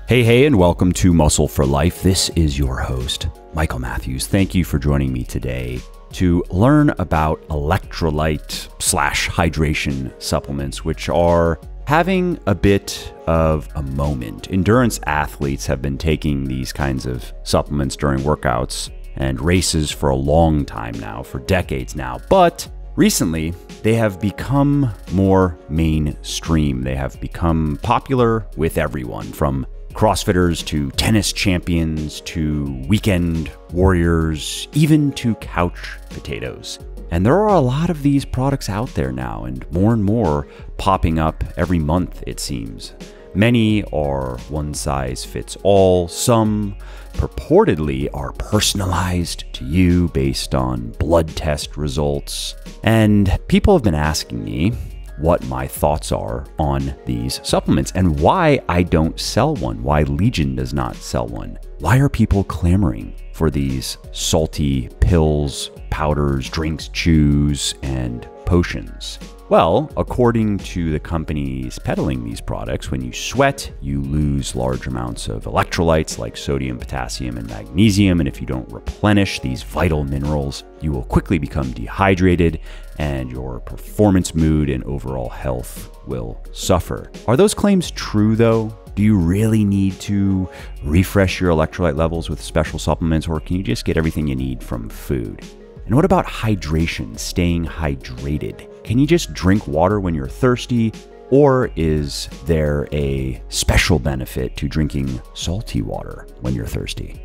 Hey, and welcome to Muscle for Life. This is your host, Michael Matthews. Thank you for joining me today to learn about electrolyte/hydration supplements, which are having a bit of a moment. Endurance athletes have been taking these kinds of supplements during workouts and races for a long time now, for decades now, but recently, they have become more mainstream. They have become popular with everyone, from CrossFitters to tennis champions to weekend warriors, even to couch potatoes. And there are a lot of these products out there now, and more popping up every month, it seems. Many are one size fits all. Some purportedly are personalized to you based on blood test results. And people have been asking me what my thoughts are on these supplements and why I don't sell one, why Legion does not sell one. Why are people clamoring for these salty pills, powders, drinks, chews, and potions? Well, according to the companies peddling these products, when you sweat, you lose large amounts of electrolytes like sodium, potassium, and magnesium. And if you don't replenish these vital minerals, you will quickly become dehydrated and your performance, mood, and overall health will suffer. Are those claims true though? Do you really need to refresh your electrolyte levels with special supplements, or can you just get everything you need from food? And what about hydration, staying hydrated? Can you just drink water when you're thirsty, or is there a special benefit to drinking salty water when you're thirsty?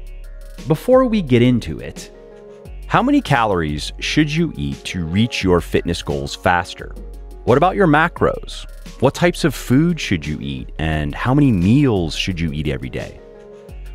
Before we get into it, how many calories should you eat to reach your fitness goals faster? What about your macros? What types of food should you eat, and how many meals should you eat every day?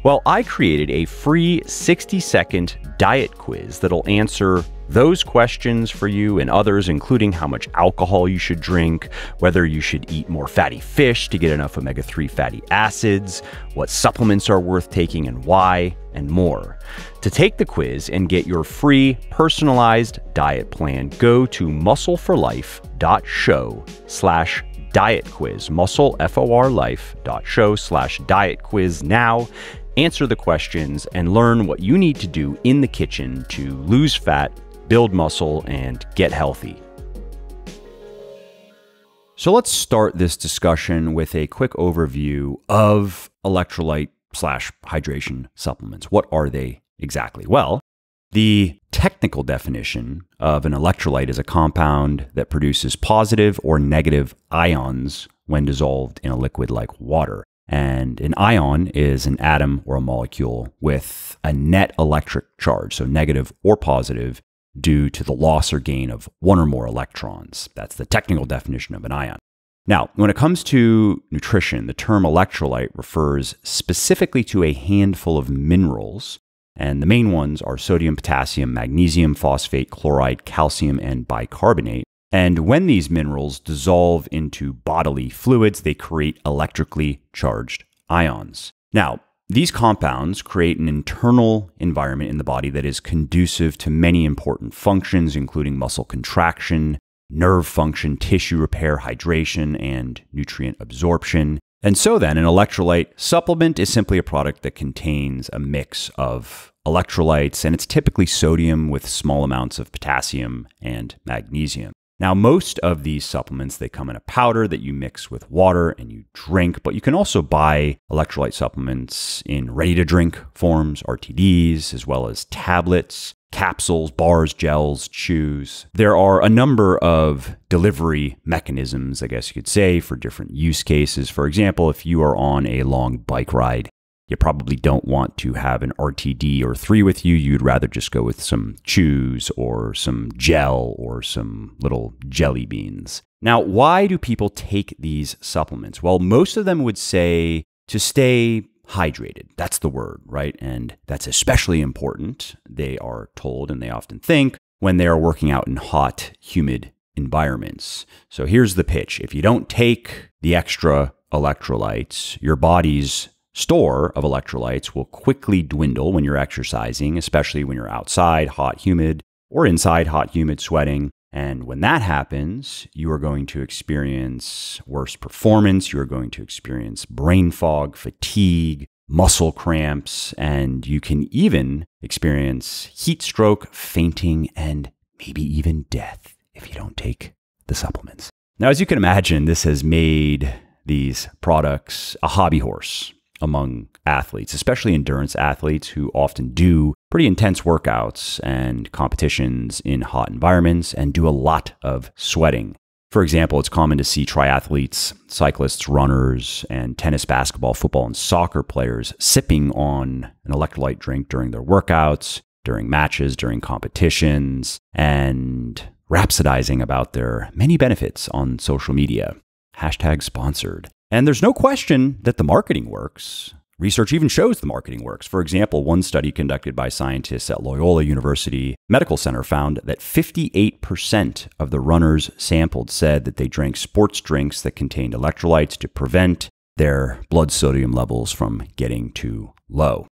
Well, I created a free 60-second diet quiz that'll answer those questions for you and others, including how much alcohol you should drink, whether you should eat more fatty fish to get enough omega-3 fatty acids, what supplements are worth taking and why, and more. To take the quiz and get your free personalized diet plan, go to muscleforlife.show/diet quiz, muscleforlife.show/diet quiz now. Answer the questions and learn what you need to do in the kitchen to lose fat, build muscle, and get healthy. So let's start this discussion with a quick overview of electrolyte/hydration supplements. What are they exactly? Well, the technical definition of an electrolyte is a compound that produces positive or negative ions when dissolved in a liquid like water. And an ion is an atom or a molecule with a net electric charge, so negative or positive, due to the loss or gain of one or more electrons. That's the technical definition of an ion. Now, when it comes to nutrition, the term electrolyte refers specifically to a handful of minerals, and the main ones are sodium, potassium, magnesium, phosphate, chloride, calcium, and bicarbonate. And when these minerals dissolve into bodily fluids, they create electrically charged ions. Now, these compounds create an internal environment in the body that is conducive to many important functions, including muscle contraction, nerve function, tissue repair, hydration, and nutrient absorption. And so then, an electrolyte supplement is simply a product that contains a mix of electrolytes, and it's typically sodium with small amounts of potassium and magnesium. Now, most of these supplements, they come in a powder that you mix with water and you drink, but you can also buy electrolyte supplements in ready-to-drink forms, RTDs, as well as tablets, capsules, bars, gels, chews. There are a number of delivery mechanisms, I guess you could say, for different use cases. For example, if you are on a long bike ride, you probably don't want to have an RTD or 3 with you. You'd rather just go with some chews or some gel or some little jelly beans. Now, why do people take these supplements? Well, most of them would say to stay hydrated. That's the word, right? And that's especially important, they are told, and they often think, when they are working out in hot, humid environments. So here's the pitch. If you don't take the extra electrolytes, your body's store of electrolytes will quickly dwindle when you're exercising, especially when you're outside, hot, humid, or inside, hot, humid, sweating. And when that happens, you are going to experience worse performance. You are going to experience brain fog, fatigue, muscle cramps, and you can even experience heat stroke, fainting, and maybe even death if you don't take the supplements. Now, as you can imagine, this has made these products a hobby horse among athletes, especially endurance athletes who often do pretty intense workouts and competitions in hot environments and do a lot of sweating. For example, it's common to see triathletes, cyclists, runners, and tennis, basketball, football, and soccer players sipping on an electrolyte drink during their workouts, during matches, during competitions, and rhapsodizing about their many benefits on social media. #sponsored. And there's no question that the marketing works. Research even shows the marketing works. For example, one study conducted by scientists at Loyola University Medical Center found that 58% of the runners sampled said that they drank sports drinks that contained electrolytes to prevent their blood sodium levels from getting too low.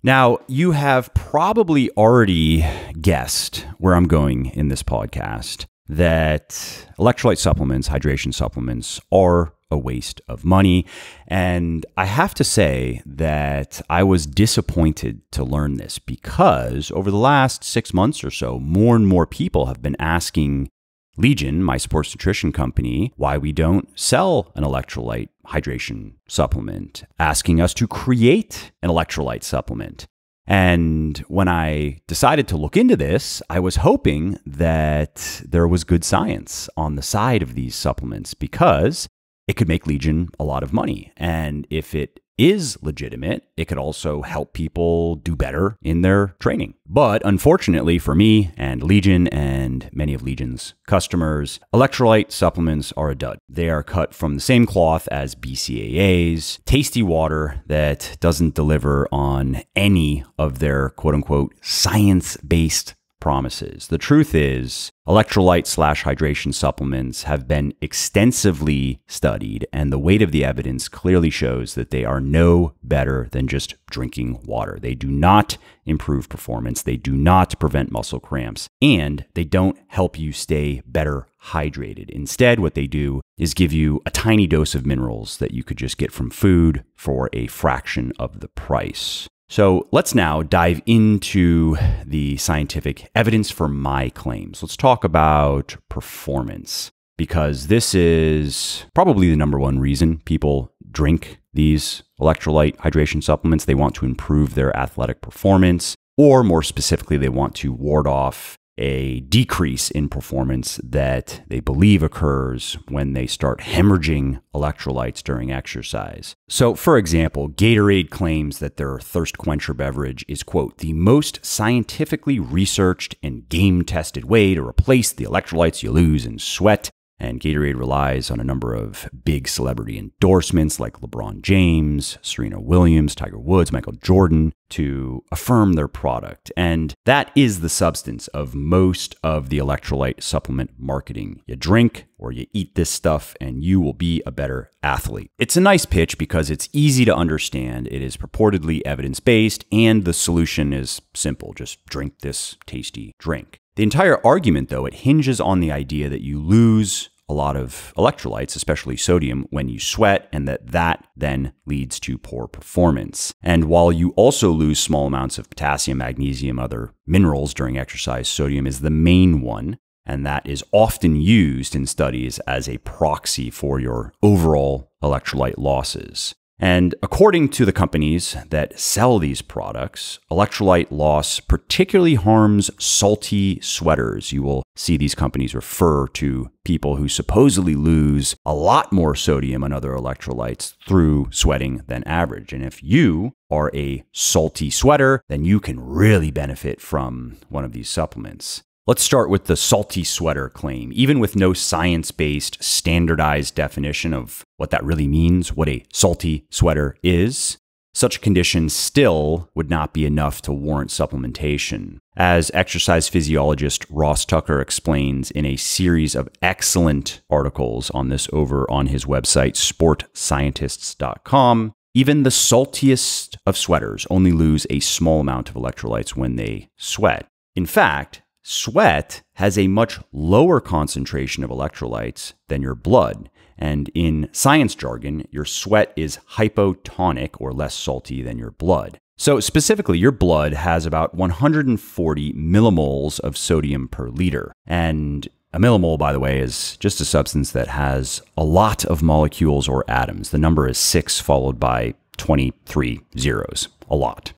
Now, you have probably already guessed where I'm going in this podcast, that electrolyte supplements, hydration supplements, are a waste of money. And I have to say that I was disappointed to learn this because over the last 6 months or so, more and more people have been asking Legion, my sports nutrition company, why we don't sell an electrolyte hydration supplement, asking us to create an electrolyte supplement. And when I decided to look into this, I was hoping that there was good science on the side of these supplements because it could make Legion a lot of money. And if it is legitimate, it could also help people do better in their training. But unfortunately for me and Legion and many of Legion's customers, electrolyte supplements are a dud. They are cut from the same cloth as BCAAs, tasty water that doesn't deliver on any of their quote-unquote science-based promises. The truth is, electrolyte/hydration supplements have been extensively studied, and the weight of the evidence clearly shows that they are no better than just drinking water. They do not improve performance, they do not prevent muscle cramps, and they don't help you stay better hydrated. Instead, what they do is give you a tiny dose of minerals that you could just get from food for a fraction of the price. So let's now dive into the scientific evidence for my claims. Let's talk about performance, because this is probably the number one reason people drink these electrolyte hydration supplements. They want to improve their athletic performance, or more specifically, they want to ward off a decrease in performance that they believe occurs when they start hemorrhaging electrolytes during exercise. So, for example, Gatorade claims that their thirst quencher beverage is, quote, the most scientifically researched and game-tested way to replace the electrolytes you lose in sweat. And Gatorade relies on a number of big celebrity endorsements like LeBron James, Serena Williams, Tiger Woods, Michael Jordan to affirm their product. And that is the substance of most of the electrolyte supplement marketing. You drink or you eat this stuff and you will be a better athlete. It's a nice pitch because it's easy to understand. It is purportedly evidence-based and the solution is simple. Just drink this tasty drink. The entire argument, though, it hinges on the idea that you lose a lot of electrolytes, especially sodium, when you sweat, and that then leads to poor performance. And while you also lose small amounts of potassium, magnesium, other minerals during exercise, sodium is the main one, and that is often used in studies as a proxy for your overall electrolyte losses. And according to the companies that sell these products, electrolyte loss particularly harms salty sweaters. You will see these companies refer to people who supposedly lose a lot more sodium and other electrolytes through sweating than average. And if you are a salty sweater, then you can really benefit from one of these supplements. Let's start with the salty sweater claim. Even with no science-based standardized definition of what that really means, what a salty sweater is, such a condition still would not be enough to warrant supplementation. As exercise physiologist Ross Tucker explains in a series of excellent articles on this over on his website, sportscientists.com, even the saltiest of sweaters only lose a small amount of electrolytes when they sweat. In fact, sweat has a much lower concentration of electrolytes than your blood. And in science jargon, your sweat is hypotonic or less salty than your blood. So specifically, your blood has about 140 millimoles of sodium per liter. And a millimole, by the way, is just a substance that has a lot of molecules or atoms. The number is 6 followed by 23 zeros, a lot.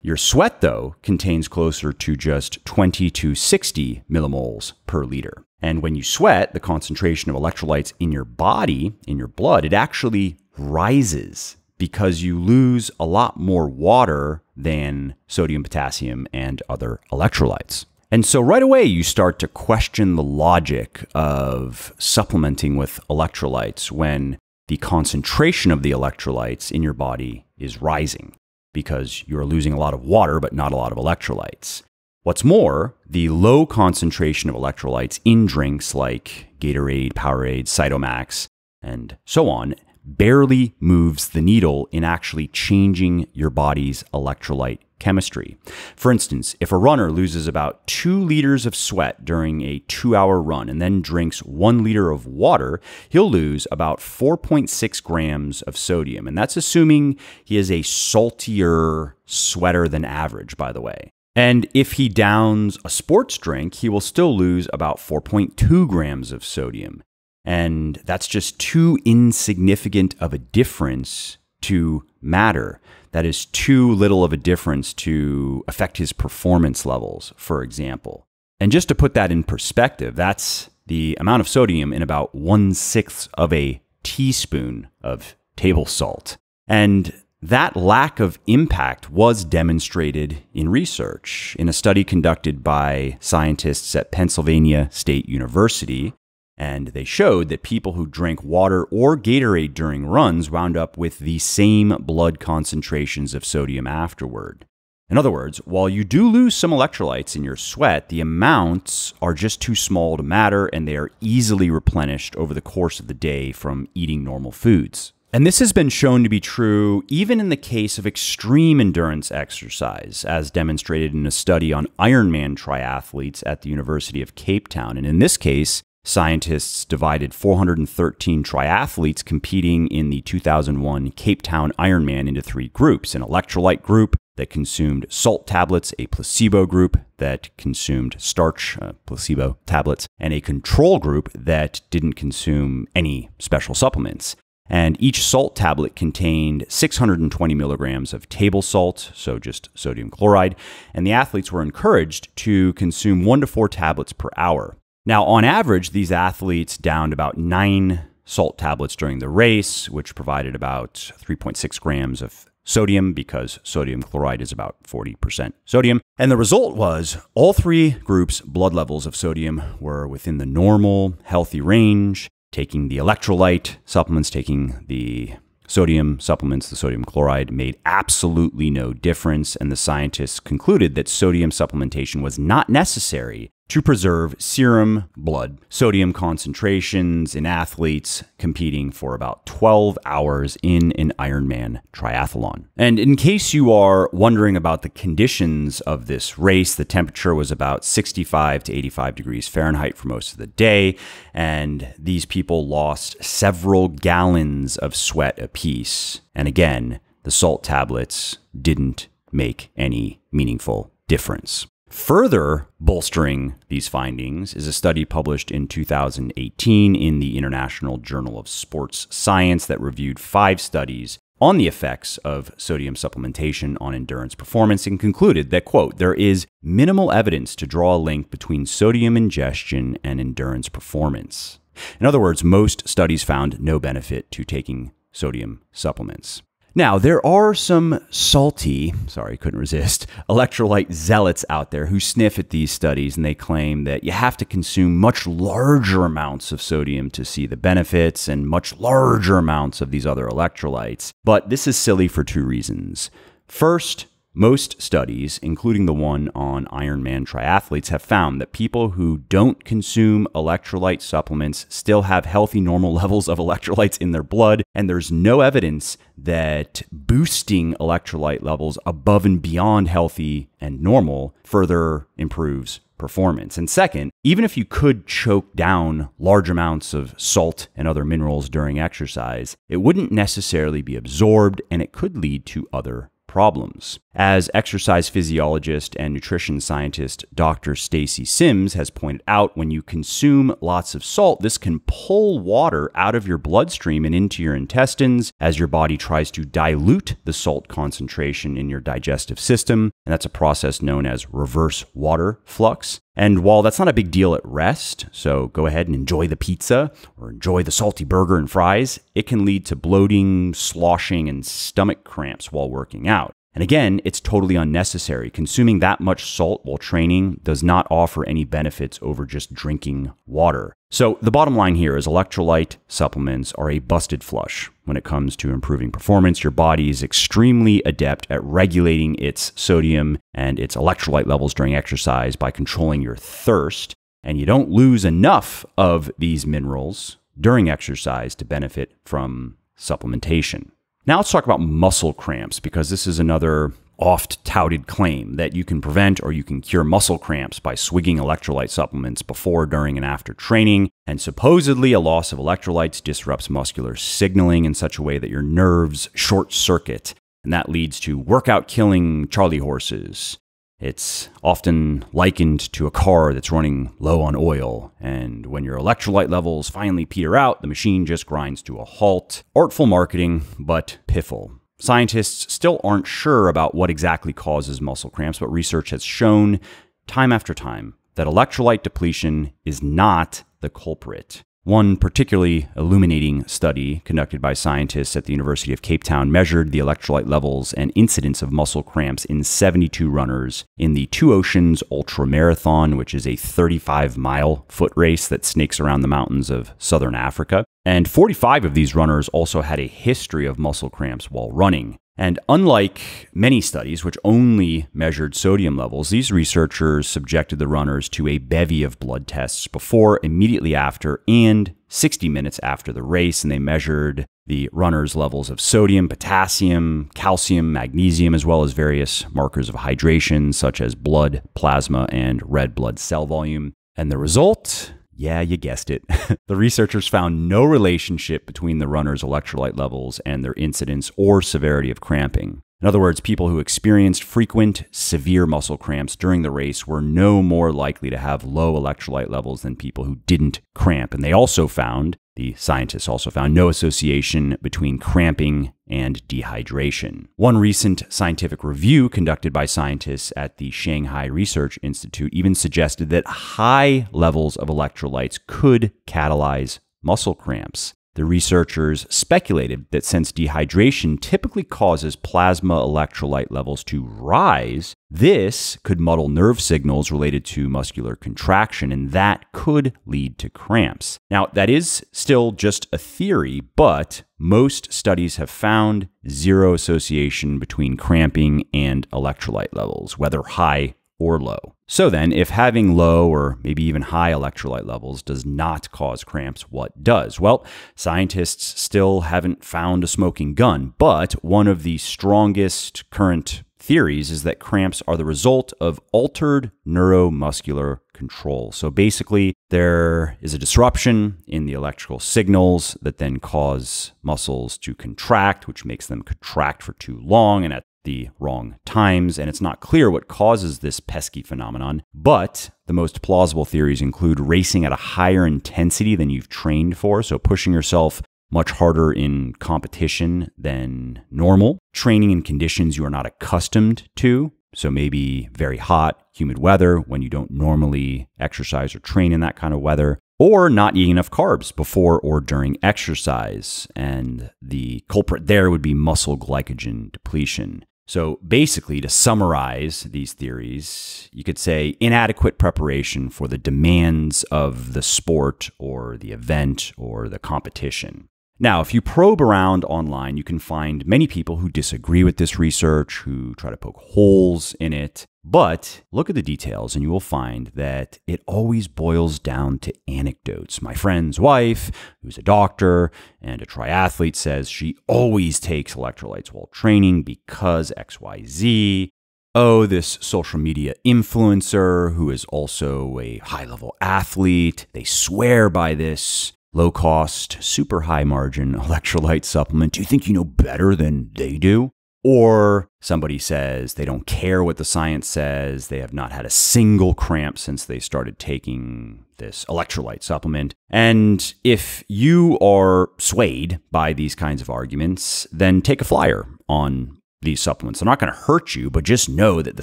Your sweat, though, contains closer to just 20 to 60 millimoles per liter. And when you sweat, the concentration of electrolytes in your body, in your blood, it actually rises because you lose a lot more water than sodium, potassium, and other electrolytes. And so right away, you start to question the logic of supplementing with electrolytes when the concentration of the electrolytes in your body is rising, because you're losing a lot of water, but not a lot of electrolytes. What's more, the low concentration of electrolytes in drinks like Gatorade, Powerade, Cytomax, and so on barely moves the needle in actually changing your body's electrolyte chemistry. For instance, if a runner loses about 2 liters of sweat during a 2-hour run and then drinks 1 liter of water, he'll lose about 4.6 grams of sodium. And that's assuming he is a saltier sweater than average, by the way. And if he downs a sports drink, he will still lose about 4.2 grams of sodium. And that's just too insignificant of a difference to matter. That is too little of a difference to affect his performance levels, for example. And just to put that in perspective, that's the amount of sodium in about 1/6 of a teaspoon of table salt. And that lack of impact was demonstrated in research in a study conducted by scientists at Pennsylvania State University. And they showed that people who drank water or Gatorade during runs wound up with the same blood concentrations of sodium afterward. In other words, while you do lose some electrolytes in your sweat, the amounts are just too small to matter, and they are easily replenished over the course of the day from eating normal foods. And this has been shown to be true even in the case of extreme endurance exercise, as demonstrated in a study on Ironman triathletes at the University of Cape Town. And in this case, scientists divided 413 triathletes competing in the 2001 Cape Town Ironman into 3 groups: an electrolyte group that consumed salt tablets, a placebo group that consumed starch, placebo tablets, and a control group that didn't consume any special supplements. And each salt tablet contained 620 milligrams of table salt, so just sodium chloride, and the athletes were encouraged to consume 1 to 4 tablets per hour. Now, on average, these athletes downed about 9 salt tablets during the race, which provided about 3.6 grams of sodium, because sodium chloride is about 40% sodium. And the result was all 3 groups' blood levels of sodium were within the normal, healthy range. Taking the electrolyte supplements, taking the sodium supplements, the sodium chloride, made absolutely no difference. And the scientists concluded that sodium supplementation was not necessary to preserve serum blood sodium concentrations in athletes competing for about 12 hours in an Ironman triathlon. And in case you are wondering about the conditions of this race, the temperature was about 65 to 85 degrees Fahrenheit for most of the day, and these people lost several gallons of sweat apiece. And again, the salt tablets didn't make any meaningful difference. Further bolstering these findings is a study published in 2018 in the International Journal of Sports Science that reviewed 5 studies on the effects of sodium supplementation on endurance performance and concluded that, quote, there is minimal evidence to draw a link between sodium ingestion and endurance performance. In other words, most studies found no benefit to taking sodium supplements. Now, there are some salty, couldn't resist, electrolyte zealots out there who sniff at these studies, and they claim that you have to consume much larger amounts of sodium to see the benefits and much larger amounts of these other electrolytes. But this is silly for 2 reasons. First, Most studies, including the one on Ironman triathletes, have found that people who don't consume electrolyte supplements still have healthy normal levels of electrolytes in their blood, and there's no evidence that boosting electrolyte levels above and beyond healthy and normal further improves performance. And second, even if you could choke down large amounts of salt and other minerals during exercise, it wouldn't necessarily be absorbed, and it could lead to other problems. As exercise physiologist and nutrition scientist Dr. Stacy Sims has pointed out, when you consume lots of salt, this can pull water out of your bloodstream and into your intestines as your body tries to dilute the salt concentration in your digestive system, and that's a process known as reverse water flux. And while that's not a big deal at rest, so go ahead and enjoy the pizza or enjoy the salty burger and fries, it can lead to bloating, sloshing, and stomach cramps while working out. And again, it's totally unnecessary. Consuming that much salt while training does not offer any benefits over just drinking water. So the bottom line here is electrolyte supplements are a busted flush when it comes to improving performance. Your body is extremely adept at regulating its sodium and its electrolyte levels during exercise by controlling your thirst. And you don't lose enough of these minerals during exercise to benefit from supplementation. Now let's talk about muscle cramps, because this is another oft-touted claim that you can prevent or you can cure muscle cramps by swigging electrolyte supplements before, during, and after training. And supposedly a loss of electrolytes disrupts muscular signaling in such a way that your nerves short circuit, and that leads to workout-killing Charlie horses. It's often likened to a car that's running low on oil, and when your electrolyte levels finally peter out, the machine just grinds to a halt. Artful marketing, but piffle. Scientists still aren't sure about what exactly causes muscle cramps, but research has shown time after time that electrolyte depletion is not the culprit. One particularly illuminating study conducted by scientists at the University of Cape Town measured the electrolyte levels and incidence of muscle cramps in 72 runners in the Two Oceans Ultra Marathon, which is a 35-mile foot race that snakes around the mountains of southern Africa. And 45 of these runners also had a history of muscle cramps while running. And unlike many studies which only measured sodium levels, these researchers subjected the runners to a bevy of blood tests before, immediately after, and 60 minutes after the race, and they measured the runners' levels of sodium, potassium, calcium, magnesium, as well as various markers of hydration such as blood, plasma, and red blood cell volume. And the result? Yeah, you guessed it. The researchers found no relationship between the runners' electrolyte levels and their incidence or severity of cramping. In other words, people who experienced frequent, severe muscle cramps during the race were no more likely to have low electrolyte levels than people who didn't cramp. And the scientists also found no association between cramping and dehydration. One recent scientific review conducted by scientists at the Shanghai Research Institute even suggested that high levels of electrolytes could catalyze muscle cramps. The researchers speculated that since dehydration typically causes plasma electrolyte levels to rise, this could muddle nerve signals related to muscular contraction, and that could lead to cramps. Now, that is still just a theory, but most studies have found zero association between cramping and electrolyte levels, whether high or low. So then, if having low or maybe even high electrolyte levels does not cause cramps, what does? Well, scientists still haven't found a smoking gun, but one of the strongest current theories is that cramps are the result of altered neuromuscular control. So basically, there is a disruption in the electrical signals that then cause muscles to contract, which makes them contract for too long and at the wrong times, and it's not clear what causes this pesky phenomenon, but the most plausible theories include racing at a higher intensity than you've trained for, so pushing yourself much harder in competition than normal, training in conditions you are not accustomed to, so maybe very hot, humid weather when you don't normally exercise or train in that kind of weather, or not eating enough carbs before or during exercise, and the culprit there would be muscle glycogen depletion. So basically, to summarize these theories, you could say inadequate preparation for the demands of the sport or the event or the competition. Now, if you probe around online, you can find many people who disagree with this research, who try to poke holes in it. But look at the details and you will find that it always boils down to anecdotes. My friend's wife, who's a doctor and a triathlete, says she always takes electrolytes while training because XYZ. Oh, this social media influencer who is also a high-level athlete, they swear by this low-cost, super high-margin electrolyte supplement. Do you think you know better than they do? Or somebody says they don't care what the science says. They have not had a single cramp since they started taking this electrolyte supplement. And if you are swayed by these kinds of arguments, then take a flyer on these supplements. They're not going to hurt you, but just know that the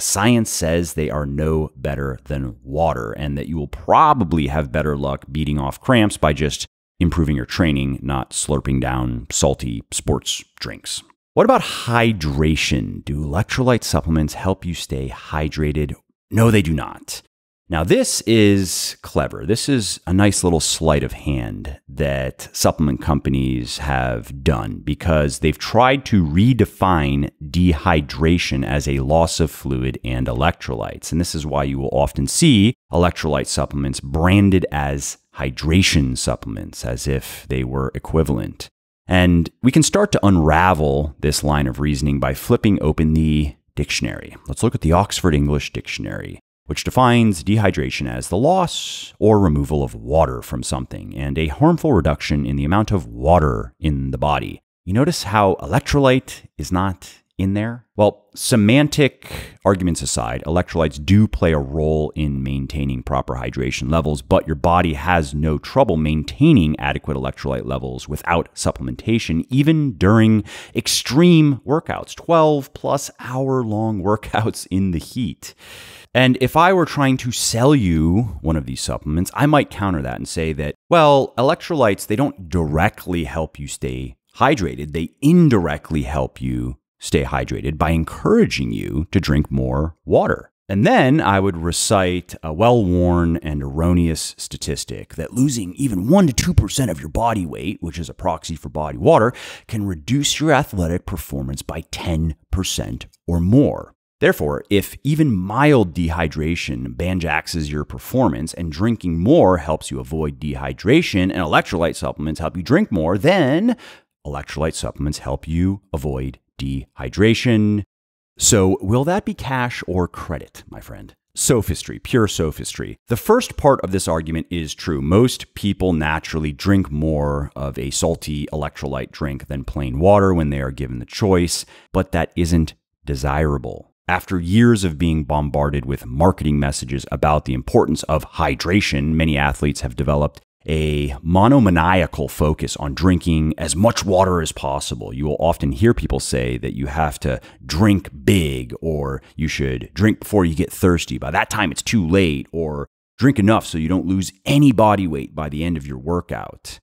science says they are no better than water and that you will probably have better luck beating off cramps by just improving your training, not slurping down salty sports drinks. What about hydration? Do electrolyte supplements help you stay hydrated? No, they do not. Now, this is clever. This is a nice little sleight of hand that supplement companies have done because they've tried to redefine dehydration as a loss of fluid and electrolytes. And this is why you will often see electrolyte supplements branded as hydration supplements, as if they were equivalent. And we can start to unravel this line of reasoning by flipping open the dictionary. Let's look at the Oxford English Dictionary, which defines dehydration as the loss or removal of water from something and a harmful reduction in the amount of water in the body. You notice how electrolyte is not in there? Well, semantic arguments aside, electrolytes do play a role in maintaining proper hydration levels, but your body has no trouble maintaining adequate electrolyte levels without supplementation, even during extreme workouts, 12+ hour long workouts in the heat. And if I were trying to sell you one of these supplements, I might counter that and say that, well, electrolytes, they don't directly help you stay hydrated. They indirectly help you stay hydrated by encouraging you to drink more water. And then I would recite a well-worn and erroneous statistic that losing even 1 to 2% of your body weight, which is a proxy for body water, can reduce your athletic performance by 10% or more. Therefore, if even mild dehydration banjaxes your performance and drinking more helps you avoid dehydration and electrolyte supplements help you drink more, then electrolyte supplements help you avoid dehydration. So will that be cash or credit, my friend? Sophistry, pure sophistry. The first part of this argument is true. Most people naturally drink more of a salty electrolyte drink than plain water when they are given the choice, but that isn't desirable. After years of being bombarded with marketing messages about the importance of hydration, many athletes have developed a monomaniacal focus on drinking as much water as possible. You will often hear people say that you have to drink big, or you should drink before you get thirsty. By that time, it's too late, or drink enough so you don't lose any body weight by the end of your workout.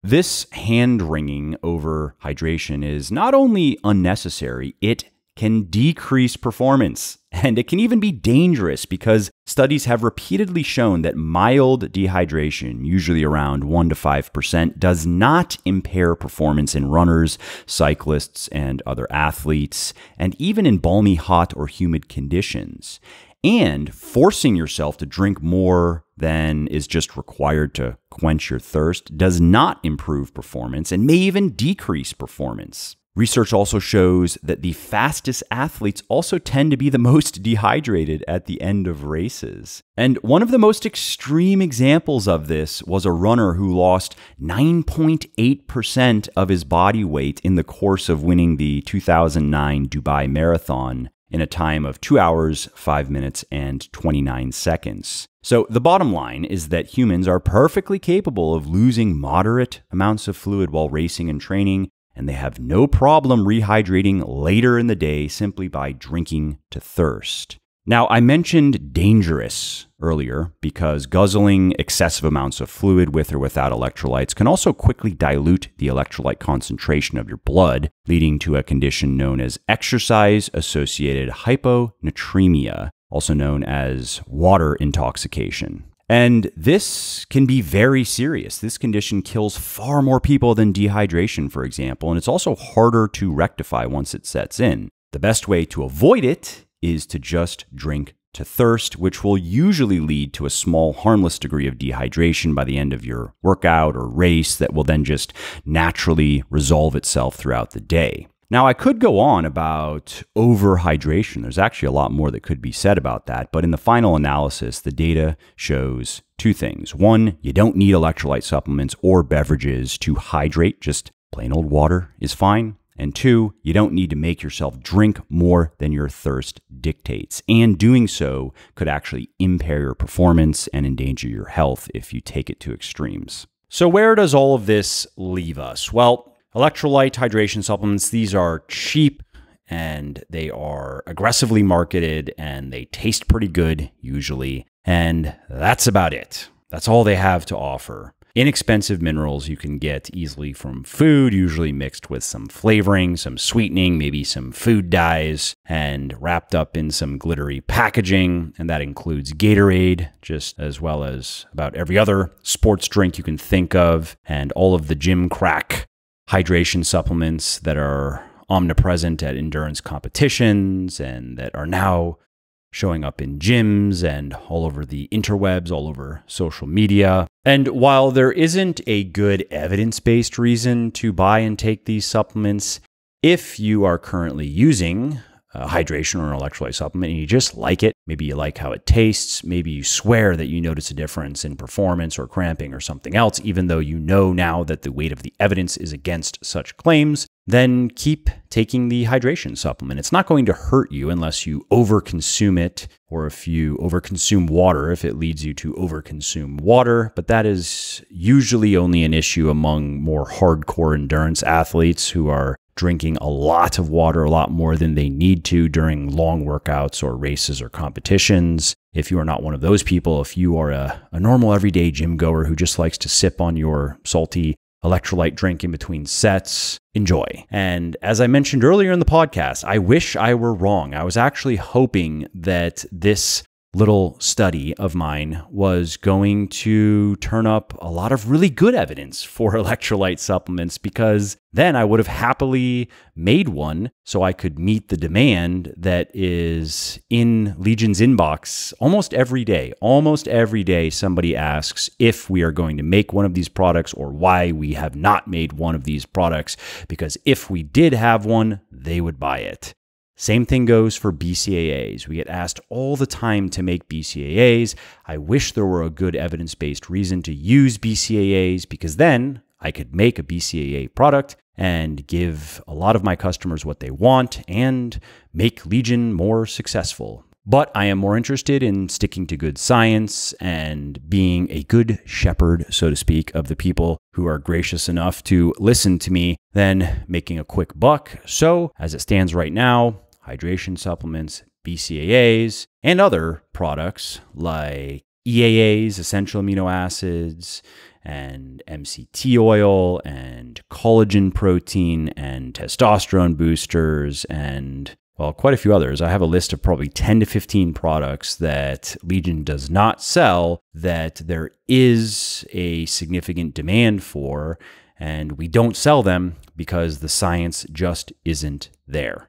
This hand-wringing over hydration is not only unnecessary, it can decrease performance. And it can even be dangerous because studies have repeatedly shown that mild dehydration, usually around 1 to 5%, does not impair performance in runners, cyclists, and other athletes, and even in balmy, hot, or humid conditions. And forcing yourself to drink more than is just required to quench your thirst does not improve performance and may even decrease performance. Research also shows that the fastest athletes also tend to be the most dehydrated at the end of races. And one of the most extreme examples of this was a runner who lost 9.8% of his body weight in the course of winning the 2009 Dubai Marathon in a time of 2 hours, 5 minutes, and 29 seconds. So the bottom line is that humans are perfectly capable of losing moderate amounts of fluid while racing and training, and they have no problem rehydrating later in the day simply by drinking to thirst. Now, I mentioned dangerous earlier because guzzling excessive amounts of fluid with or without electrolytes can also quickly dilute the electrolyte concentration of your blood, leading to a condition known as exercise-associated hyponatremia, also known as water intoxication. And this can be very serious. This condition kills far more people than dehydration, for example, and it's also harder to rectify once it sets in. The best way to avoid it is to just drink to thirst, which will usually lead to a small, harmless degree of dehydration by the end of your workout or race that will then just naturally resolve itself throughout the day. Now, I could go on about overhydration. There's actually a lot more that could be said about that, but in the final analysis, the data shows two things. One, you don't need electrolyte supplements or beverages to hydrate. Just plain old water is fine. And two, you don't need to make yourself drink more than your thirst dictates. And doing so could actually impair your performance and endanger your health if you take it to extremes. So where does all of this leave us? Well, electrolyte hydration supplements, these are cheap and they are aggressively marketed and they taste pretty good usually. And that's about it. That's all they have to offer. Inexpensive minerals you can get easily from food, usually mixed with some flavoring, some sweetening, maybe some food dyes, and wrapped up in some glittery packaging. And that includes Gatorade, just as well as about every other sports drink you can think of, and all of the gym crack hydration supplements that are omnipresent at endurance competitions and that are now showing up in gyms and all over the interwebs, all over social media. And while there isn't a good evidence-based reason to buy and take these supplements, if you are currently using hydration or an electrolyte supplement and you just like it, maybe you like how it tastes, maybe you swear that you notice a difference in performance or cramping or something else, even though you know now that the weight of the evidence is against such claims, then keep taking the hydration supplement. It's not going to hurt you unless you overconsume it, or if you overconsume water, if it leads you to overconsume water. But that is usually only an issue among more hardcore endurance athletes who are drinking a lot of water, a lot more than they need to during long workouts or races or competitions. If you are not one of those people, if you are a normal everyday gym goer who just likes to sip on your salty electrolyte drink in between sets, enjoy. And as I mentioned earlier in the podcast, I wish I were wrong. I was actually hoping that this little study of mine was going to turn up a lot of really good evidence for electrolyte supplements, because then I would have happily made one so I could meet the demand that is in Legion's inbox almost every day. Almost every day somebody asks if we are going to make one of these products or why we have not made one of these products, because if we did have one, they would buy it. Same thing goes for BCAAs. We get asked all the time to make BCAAs. I wish there were a good evidence-based reason to use BCAAs, because then I could make a BCAA product and give a lot of my customers what they want and make Legion more successful. But I am more interested in sticking to good science and being a good shepherd, so to speak, of the people who are gracious enough to listen to me than making a quick buck. So as it stands right now, hydration supplements, BCAAs, and other products like EAAs, essential amino acids, and MCT oil, and collagen protein, and testosterone boosters, and well, quite a few others. I have a list of probably 10 to 15 products that Legion does not sell that there is a significant demand for, and we don't sell them because the science just isn't there.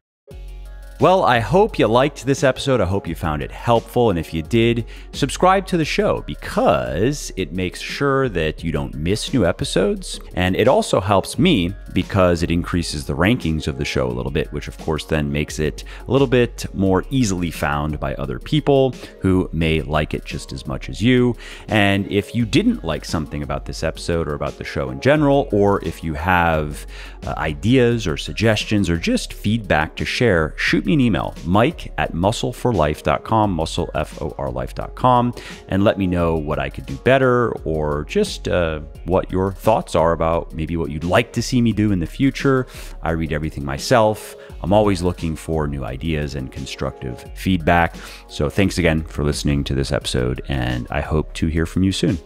Well, I hope you liked this episode. I hope you found it helpful. And if you did, subscribe to the show, because it makes sure that you don't miss new episodes. And it also helps me because it increases the rankings of the show a little bit, which of course then makes it a little bit more easily found by other people who may like it just as much as you. And if you didn't like something about this episode or about the show in general, or if you have ideas or suggestions or just feedback to share, shoot me an email, mike@muscleforlife.com, muscleforlife.com, and let me know what I could do better, or just what your thoughts are about maybe what you'd like to see me do in the future. I read everything myself. I'm always looking for new ideas and constructive feedback. So thanks again for listening to this episode, and I hope to hear from you soon.